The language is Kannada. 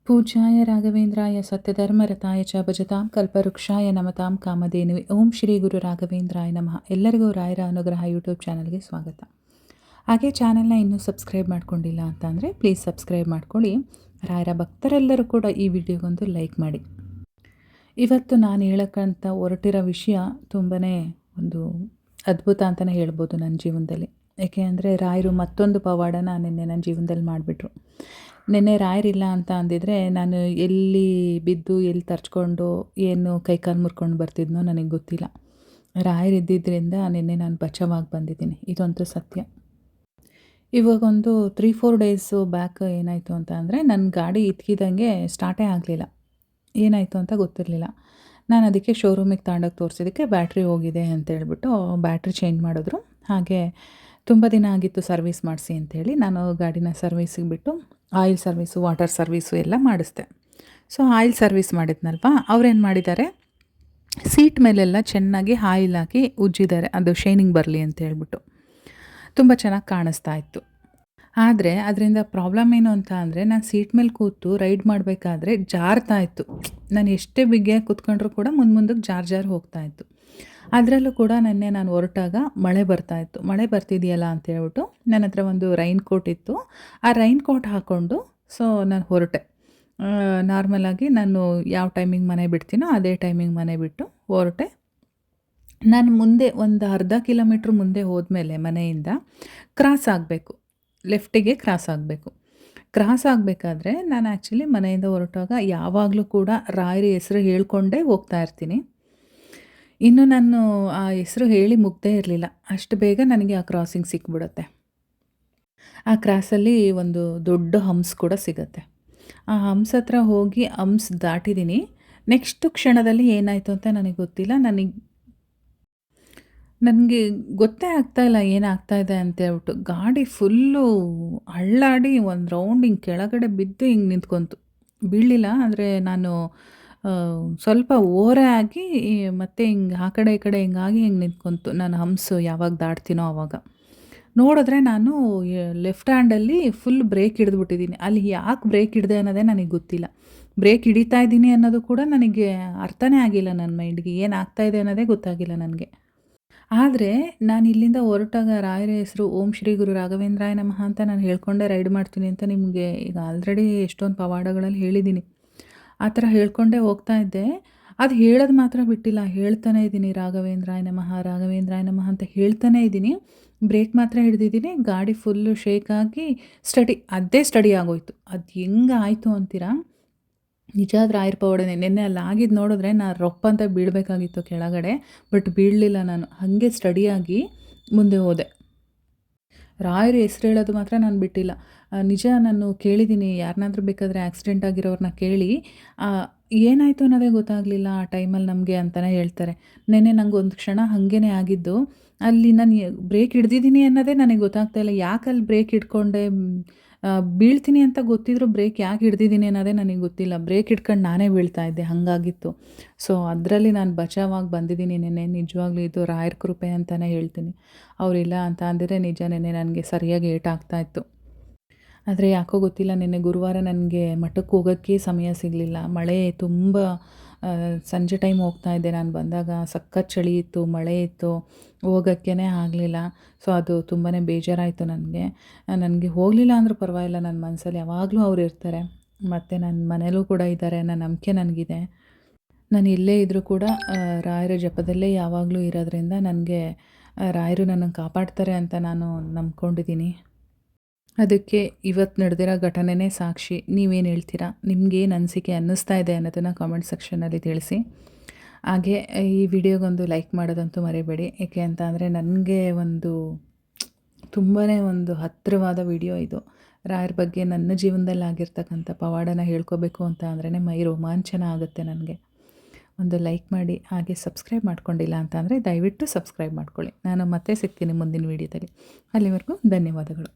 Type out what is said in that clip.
ಪೂಜ್ಯಾಯ ರಾಘವೇಂದ್ರಾಯ ಸತ್ಯಧರ್ಮರತಾಯ ಚ ಭಜತಾಂ ಕಲ್ಪವೃಕ್ಷಾಯ ನಮತಾಂ ಕಾಮಧೇನುವೆ. ಓಂ ಶ್ರೀ ಗುರು ರಾಘವೇಂದ್ರಾಯ ನಮಃ. ಎಲ್ಲರಿಗೂ ರಾಯರ ಅನುಗ್ರಹ ಯೂಟ್ಯೂಬ್ ಚಾನಲ್ಗೆ ಸ್ವಾಗತ. ಹಾಗೆ ಚಾನಲ್ನ ಇನ್ನೂ ಸಬ್ಸ್ಕ್ರೈಬ್ ಮಾಡ್ಕೊಂಡಿಲ್ಲ ಅಂತ ಅಂದರೆ ಪ್ಲೀಸ್ ಸಬ್ಸ್ಕ್ರೈಬ್ ಮಾಡ್ಕೊಳ್ಳಿ. ರಾಯರ ಭಕ್ತರೆಲ್ಲರೂ ಕೂಡ ಈ ವಿಡಿಯೋಗೊಂದು ಲೈಕ್ ಮಾಡಿ. ಇವತ್ತು ನಾನು ಹೇಳೋಕ್ಕಂತ ಹೊರಟಿರೋ ವಿಷಯ ತುಂಬಾ ಒಂದು ಅದ್ಭುತ ಅಂತಲೇ ಹೇಳ್ಬೋದು ನನ್ನ ಜೀವನದಲ್ಲಿ. ಏಕೆ ಅಂದರೆ ರಾಯರು ಮತ್ತೊಂದು ಪವಾಡನ ನಿನ್ನೆ ನನ್ನ ಜೀವನದಲ್ಲಿ ಮಾಡಿಬಿಟ್ರು. ನಿನ್ನೆ ರಾಯರಿಲ್ಲ ಅಂತ ಅಂದಿದ್ರೆ ನಾನು ಎಲ್ಲಿ ಬಿದ್ದು ಎಲ್ಲಿ ತರ್ಚ್ಕೊಂಡು ಏನು ಕೈಕಾಲು ಮುರ್ಕೊಂಡು ಬರ್ತಿದ್ನೋ ನನಗೆ ಗೊತ್ತಿಲ್ಲ. ರಾಯರಿದ್ದಿದ್ದರಿಂದ ನಿನ್ನೆ ನಾನು ಬಚಾವಾಗಿ ಬಂದಿದ್ದೀನಿ, ಇದಂತೂ ಸತ್ಯ. ಇವಾಗೊಂದು 3-4 ಡೇಸು ಬ್ಯಾಕ್ ಏನಾಯಿತು ಅಂತ ಅಂದರೆ ನನ್ನ ಗಾಡಿ ಇತ್ಕಿದಂಗೆ ಸ್ಟಾರ್ಟೇ ಆಗಲಿಲ್ಲ. ಏನಾಯಿತು ಅಂತ ಗೊತ್ತಿರಲಿಲ್ಲ. ನಾನು ಅದಕ್ಕೆ ಶೋರೂಮಿಗೆ ತಗೊಂಡೋಗಿ ತೋರಿಸಿದ್ದಕ್ಕೆ ಬ್ಯಾಟ್ರಿ ಹೋಗಿದೆ ಅಂತೇಳ್ಬಿಟ್ಟು ಬ್ಯಾಟ್ರಿ ಚೇಂಜ್ ಮಾಡಿದ್ರು. ಹಾಗೆ ತುಂಬ ದಿನ ಆಗಿತ್ತು ಸರ್ವಿಸ್ ಮಾಡಿಸಿ ಅಂಥೇಳಿ ನಾನು ಗಾಡಿನ ಸರ್ವಿಸಿಗೆ ಬಿಟ್ಟು ಆಯಿಲ್ ಸರ್ವಿಸು, ವಾಟರ್ ಸರ್ವಿಸು ಎಲ್ಲ ಮಾಡಿಸ್ದೆ. ಸೊ ಆಯಿಲ್ ಸರ್ವಿಸ್ ಮಾಡಿದ್ನಲ್ವ, ಅವ್ರೇನು ಮಾಡಿದ್ದಾರೆ, ಸೀಟ್ ಮೇಲೆಲ್ಲ ಚೆನ್ನಾಗಿ ಆಯಿಲ್ ಹಾಕಿ ಉಜ್ಜಿದ್ದಾರೆ, ಅದು ಶೈನಿಂಗ್ ಬರಲಿ ಅಂತ ಹೇಳ್ಬಿಟ್ಟು. ತುಂಬ ಚೆನ್ನಾಗಿ ಕಾಣಿಸ್ತಾ ಇತ್ತು. ಆದರೆ ಅದರಿಂದ ಪ್ರಾಬ್ಲಮ್ ಏನು ಅಂತ ಅಂದರೆ ನಾನು ಸೀಟ್ ಮೇಲೆ ಕೂತು ರೈಡ್ ಮಾಡಬೇಕಾದ್ರೆ ಜಾರ್ತಾ ಇತ್ತು. ನಾನು ಎಷ್ಟೇ ಬಿಗಿಯಾಗಿ ಕೂತ್ಕೊಂಡ್ರೂ ಕೂಡ ಮುಂದಕ್ಕೆ ಜಾರ್ ಹೋಗ್ತಾಯಿತ್ತು. ಅದರಲ್ಲೂ ಕೂಡ ನಿನ್ನೆ ನಾನು ಹೊರಟಾಗ ಮಳೆ ಬರ್ತಾಯಿತ್ತು. ಮಳೆ ಬರ್ತಿದೆಯಲ್ಲ ಅಂತ ಹೇಳ್ಬಿಟ್ಟು ನನ್ನ ಹತ್ರ ಒಂದು ರೈನ್ ಕೋಟ್ ಇತ್ತು. ಆ ರೈನ್ ಕೋಟ್ ಹಾಕ್ಕೊಂಡು ನಾನು ಹೊರಟೆ. ನಾರ್ಮಲಾಗಿ ನಾನು ಯಾವ ಟೈಮಿಗೆ ಮನೆ ಬಿಡ್ತೀನೋ ಅದೇ ಟೈಮಿಗೆ ಮನೆ ಬಿಟ್ಟು ಹೊರಟೆ. ನಾನು ಮುಂದೆ ಒಂದು ಅರ್ಧ ಕಿಲೋಮೀಟ್ರ್ ಮುಂದೆ ಹೋದ್ಮೇಲೆ ಮನೆಯಿಂದ ಕ್ರಾಸ್ ಆಗಬೇಕು, ಲೆಫ್ಟಿಗೆ ಕ್ರಾಸ್ ಆಗಬೇಕು. ಕ್ರಾಸ್ ಆಗಬೇಕಾದ್ರೆ ನಾನು ಆ್ಯಕ್ಚುಲಿ ಮನೆಯಿಂದ ಹೊರಟಾಗ ಯಾವಾಗಲೂ ಕೂಡ ರಾಯರ ಹೆಸರು ಹೇಳ್ಕೊಂಡೇ ಹೋಗ್ತಾ ಇರ್ತೀನಿ. ಇನ್ನು ನಾನು ಆ ಹೆಸರು ಹೇಳಿ ಮುಗ್ದೇ ಇರಲಿಲ್ಲ, ಅಷ್ಟು ಬೇಗ ನನಗೆ ಆ ಕ್ರಾಸಿಂಗ್ ಸಿಕ್ಬಿಡುತ್ತೆ. ಆ ಕ್ರಾಸಲ್ಲಿ ಒಂದು ದೊಡ್ಡ ಹಂಪ್ಸ್ ಕೂಡ ಸಿಗುತ್ತೆ. ಆ ಹಂಪ್ಸ್ ಹತ್ರ ಹೋಗಿ ಹಂಪ್ಸ್ ದಾಟಿದ್ದೀನಿ. ನೆಕ್ಸ್ಟ್ ಕ್ಷಣದಲ್ಲಿ ಏನಾಯಿತು ಅಂತ ನನಗೆ ಗೊತ್ತಿಲ್ಲ. ನನಗೆ ಗೊತ್ತೇ ಆಗ್ತಾಯಿಲ್ಲ ಏನಾಗ್ತಾ ಇದೆ ಅಂತೇಳ್ಬಿಟ್ಟು ಗಾಡಿ ಫುಲ್ಲು ಹಳ್ಳಾಡಿ ಒಂದು ರೌಂಡ್ ಹಿಂಗೆ ಕೆಳಗಡೆ ಬಿದ್ದು ಹಿಂಗೆ ನಿಂತ್ಕೊಂತು. ಬೀಳಲಿಲ್ಲ, ಆದರೆ ನಾನು ಸ್ವಲ್ಪ ಓರೆ ಆಗಿ ಮತ್ತೆ ಹಿಂಗೆ ಆ ಕಡೆ ಈ ಕಡೆ ಹಿಂಗಾಗಿ ಹಿಂಗೆ ನಿಂತ್ಕೊಂತು. ನಾನು ಹಂಪ್ಸು ಯಾವಾಗ ದಾಟ್ತೀನೋ ಆವಾಗ ನೋಡಿದ್ರೆ ನಾನು ಲೆಫ್ಟ್ ಹ್ಯಾಂಡಲ್ಲಿ ಫುಲ್ ಬ್ರೇಕ್ ಹಿಡಿದ್ಬಿಟ್ಟಿದ್ದೀನಿ. ಅಲ್ಲಿ ಯಾಕೆ ಬ್ರೇಕ್ ಹಿಡಿದೆ ಅನ್ನೋದೇ ನನಗೆ ಗೊತ್ತಿಲ್ಲ. ಬ್ರೇಕ್ ಹಿಡಿತಾ ಇದ್ದೀನಿ ಅನ್ನೋದು ಕೂಡ ನನಗೆ ಅರ್ಥನೇ ಆಗಿಲ್ಲ. ನನ್ನ ಮೈಂಡ್ಗೆ ಏನಾಗ್ತಾಯಿದೆ ಅನ್ನೋದೇ ಗೊತ್ತಾಗಿಲ್ಲ ನನಗೆ. ಆದರೆ ನಾನು ಇಲ್ಲಿಂದ ಹೊರಟಾಗ ರಾಯರ ಹೆಸರು ಓಂ ಶ್ರೀ ಗುರು ರಾಘವೇಂದ್ರಾಯ ನಮಃ ಅಂತ ನಾನು ಹೇಳ್ಕೊಂಡೇ ರೈಡ್ ಮಾಡ್ತೀನಿ ಅಂತ ನಿಮಗೆ ಈಗ ಆಲ್ರೆಡಿ ಎಷ್ಟೊಂದು ಪವಾಡಗಳಲ್ಲಿ ಹೇಳಿದ್ದೀನಿ. ಆ ಥರ ಹೇಳ್ಕೊಂಡೇ ಹೋಗ್ತಾ ಇದ್ದೆ. ಅದು ಹೇಳೋದು ಮಾತ್ರ ಬಿಟ್ಟಿಲ್ಲ, ಹೇಳ್ತಾನೇ ಇದ್ದೀನಿ ರಾಘವೇಂದ್ರಾಯ ನಮಃ ರಾಘವೇಂದ್ರಾಯ ನಮಃ ಅಂತ ಹೇಳ್ತಾನೇ ಇದ್ದೀನಿ. ಬ್ರೇಕ್ ಮಾತ್ರ ಹಿಡಿದಿದ್ದೀನಿ. ಗಾಡಿ ಫುಲ್ಲು ಶೇಕ್ ಆಗಿ ಸ್ಟಡಿ ಆಗೋಯ್ತು. ಅದು ಹೆಂಗೆ ಆಯಿತು ಅಂತೀರಾ, ನಿಜ ರಾಯರ ಪವಾಡನೆ. ನಿನ್ನೆ ಅಲ್ಲಿ ಆಗಿದ್ದು ನೋಡಿದ್ರೆ ನಾನು ರೊಪ್ಪ ಅಂತ ಬೀಳಬೇಕಾಗಿತ್ತು ಕೆಳಗಡೆ, ಬಟ್ ಬೀಳಲಿಲ್ಲ. ನಾನು ಹಾಗೆ ಸ್ಟಡಿಯಾಗಿ ಮುಂದೆ ಹೋದೆ. ರಾಯರ ಹೆಸ್ರು ಹೇಳೋದು ಮಾತ್ರ ನಾನು ಬಿಟ್ಟಿಲ್ಲ. ನಿಜ ನಾನು ಕೇಳಿದ್ದೀನಿ, ಯಾರನ್ನಾದ್ರೂ ಬೇಕಾದರೆ ಆಕ್ಸಿಡೆಂಟ್ ಆಗಿರೋರನ್ನ ಕೇಳಿ ಏನಾಯಿತು ಅನ್ನೋದೇ ಗೊತ್ತಾಗಲಿಲ್ಲ ಆ ಟೈಮಲ್ಲಿ ನಮಗೆ ಅಂತಲೇ ಹೇಳ್ತಾರೆ. ನೆನ್ನೆ ನಂಗೆ ಒಂದು ಕ್ಷಣ ಹಾಗೇ ಆಗಿದ್ದು. ಅಲ್ಲಿ ನಾನು ಬ್ರೇಕ್ ಹಿಡ್ದಿದ್ದೀನಿ ಅನ್ನೋದೇ ನನಗೆ ಗೊತ್ತಾಗ್ತಾಯಿಲ್ಲ. ಯಾಕೆ ಅಲ್ಲಿ ಬ್ರೇಕ್ ಹಿಡ್ಕೊಂಡೆ, ಬೀಳ್ತೀನಿ ಅಂತ ಗೊತ್ತಿದ್ರು ಬ್ರೇಕ್ ಯಾಕೆ ಹಿಡ್ದಿದ್ದೀನಿ ಅನ್ನೋದೇ ನನಗೆ ಗೊತ್ತಿಲ್ಲ. ಬ್ರೇಕ್ ಹಿಡ್ಕೊಂಡು ನಾನೇ ಬೀಳ್ತಾ ಇದ್ದೆ, ಹಾಗಾಗಿತ್ತು. ಸೊ ಅದರಲ್ಲಿ ನಾನು ಬಚಾವಾಗಿ ಬಂದಿದ್ದೀನಿ ನೆನ್ನೆ. ನಿಜವಾಗ್ಲೂ ಇದು ರಾಯರ ಕೃಪೆ ಅಂತಲೇ ಹೇಳ್ತೀನಿ. ಅವರಿಲ್ಲ ಅಂತ ಅಂದಿದ್ರೆ ನಿಜ ನೆನ್ನೆ ನನಗೆ ಸರಿಯಾಗಿ ಏಟಾಗ್ತಾಯಿತ್ತು. ಆದರೆ ಯಾಕೋ ಗೊತ್ತಿಲ್ಲ, ನಿನ್ನೆ ಗುರುವಾರ ನನಗೆ ಮಠಕ್ಕೆ ಹೋಗೋಕ್ಕೆ ಸಮಯ ಸಿಗಲಿಲ್ಲ. ಮಳೆ ತುಂಬ, ಸಂಜೆ ಟೈಮ್ ಹೋಗ್ತಾ ಇದ್ದೆ ನಾನು ಬಂದಾಗ. ಸಖತ್ ಚಳಿ ಇತ್ತು, ಮಳೆ ಇತ್ತು, ಹೋಗೋಕ್ಕೇ ಆಗಲಿಲ್ಲ. ಸೊ ಅದು ತುಂಬಾ ಬೇಜಾರಾಯಿತು ನನಗೆ ಹೋಗಲಿಲ್ಲ ಅಂದರೂ ಪರವಾಗಿಲ್ಲ, ನನ್ನ ಮನಸ್ಸಲ್ಲಿ ಯಾವಾಗಲೂ ಅವ್ರು ಇರ್ತಾರೆ. ಮತ್ತು ನನ್ನ ಮನೇಲೂ ಕೂಡ ಇದ್ದಾರೆ ಅನ್ನೋ ನಂಬಿಕೆ ನನಗಿದೆ. ನಾನು ಎಲ್ಲೇ ಇದ್ದರೂ ಕೂಡ ರಾಯರ ಜಪದಲ್ಲೇ ಯಾವಾಗಲೂ ಇರೋದ್ರಿಂದ ನನಗೆ ರಾಯರು ನನ್ನನ್ನು ಕಾಪಾಡ್ತಾರೆ ಅಂತ ನಾನು ನಂಬ್ಕೊಂಡಿದ್ದೀನಿ. ಅದಕ್ಕೆ ಇವತ್ತು ನಡೆದಿರೋ ಘಟನೆನೇ ಸಾಕ್ಷಿ. ನೀವೇನು ಹೇಳ್ತೀರಾ, ನಿಮಗೇನು ಅನಿಸಿಕೆ ಅನ್ನಿಸ್ತಾ ಇದೆ ಅನ್ನೋದನ್ನು ಕಾಮೆಂಟ್ ಸೆಕ್ಷನಲ್ಲಿ ತಿಳಿಸಿ. ಹಾಗೆ ಈ ವಿಡಿಯೋಗೊಂದು ಲೈಕ್ ಮಾಡೋದಂತೂ ಮರಿಬೇಡಿ. ಏಕೆ ಅಂತ ಅಂದರೆ ನನಗೆ ತುಂಬಾ ಒಂದು ಹತ್ತಿರವಾದ ವಿಡಿಯೋ ಇದು. ರಾಯರ ಬಗ್ಗೆ ನನ್ನ ಜೀವನದಲ್ಲಿ ಆಗಿರ್ತಕ್ಕಂಥ ಪವಾಡನ ಹೇಳ್ಕೋಬೇಕು ಅಂತ ಅಂದ್ರೇ ಮೈ ರೋಮಾಂಚನ ಆಗುತ್ತೆ ನನಗೆ. ಒಂದು ಲೈಕ್ ಮಾಡಿ, ಹಾಗೆ ಸಬ್ಸ್ಕ್ರೈಬ್ ಮಾಡ್ಕೊಂಡಿಲ್ಲ ಅಂತ ಅಂದರೆ ದಯವಿಟ್ಟು ಸಬ್ಸ್ಕ್ರೈಬ್ ಮಾಡ್ಕೊಳ್ಳಿ. ನಾನು ಮತ್ತೆ ಸಿಗ್ತೀನಿ ಮುಂದಿನ ವಿಡಿಯೋದಲ್ಲಿ. ಅಲ್ಲಿವರೆಗೂ ಧನ್ಯವಾದಗಳು.